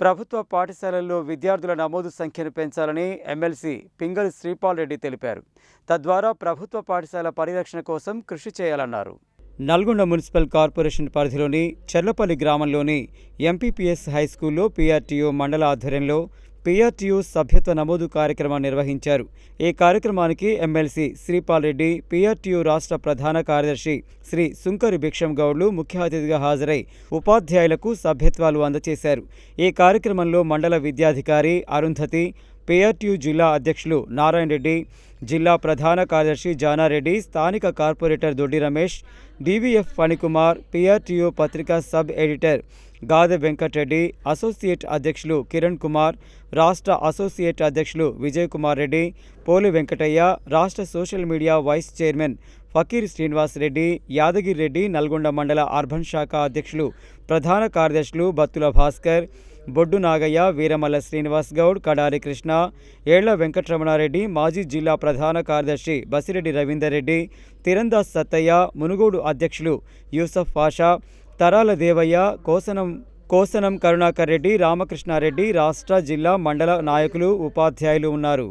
ప్రభుత్వ పాఠశాలల్లో విద్యార్థుల నమోదు సంఖ్యను పెంచాలని ఎమ్మెల్సీ పింగళి శ్రీపాల్ రెడ్డి తెలిపారు. తద్వారా ప్రభుత్వ పాఠశాల పరిరక్షణ కోసం కృషి చేయాలన్నారు. నల్గొండ మున్సిపల్ కార్పొరేషన్ పరిధిలోని చెర్లపల్లి గ్రామంలోని ఎంపీపీఎస్ హైస్కూల్లో పీఆర్టీయూ మండల ఆధ్వర్యంలో పీఆర్టీయూ సభ్యత్వ నమోదు కార్యక్రమం నిర్వహించారు. ఈ కార్యక్రమానికి ఎమ్మెల్సీ శ్రీపాల్ రెడ్డి, పీఆర్టీయూ రాష్ట్ర ప్రధాన కార్యదర్శి శ్రీ సుంకరి భిక్షం గౌడ్లు ముఖ్య అతిథిగా హాజరై ఉపాధ్యాయులకు సభ్యత్వాలు అందజేశారు. ఈ కార్యక్రమంలో మండల విద్యాధికారి అరుంధతి, పీఆర్టీయూ జిల్లా అధ్యక్షులు నారాయణ రెడ్డి, జిల్లా ప్రధాన కార్యదర్శి జానారెడ్డి, స్థానిక కార్పొరేటర్ దొడ్డి రమేష్, డీవీఎఫ్ ఫణికుమార్, పీఆర్టీయూ పత్రికా సబ్ ఎడిటర్ గాదె వెంకటరెడ్డి, అసోసియేట్ అధ్యక్షులు కిరణ్ కుమార్, రాష్ట్ర అసోసియేట్ అధ్యక్షులు విజయ్ కుమార్ రెడ్డి, పోలి వెంకటయ్య, రాష్ట్ర social media vice chairman Fakir Srinivas Reddy, Yadagiri Reddy, Nalgonda మండల అర్బన్ శాఖ అధ్యక్షులు ప్రధాన కార్యదర్శులు బత్తుల భాస్కర్, బొడ్డు నాగయ్య, వీరమల్ల శ్రీనివాస్ గౌడ్, కడారి కృష్ణ, ఏళ్ల వెంకటరమణారెడ్డి, మాజీ జిల్లా ప్రధాన కార్యదర్శి బసిరెడ్డి రవీందర్ రెడ్డి, తిరందాస్ సత్తయ్య, మునుగోడు అధ్యక్షులు యూసఫ్ పాషా, తరాల దేవయ్య, కోసనం కరుణాకర్ రెడ్డి, రామకృష్ణారెడ్డి, రాష్ట్ర జిల్లా మండల నాయకులు, ఉపాధ్యాయులు ఉన్నారు.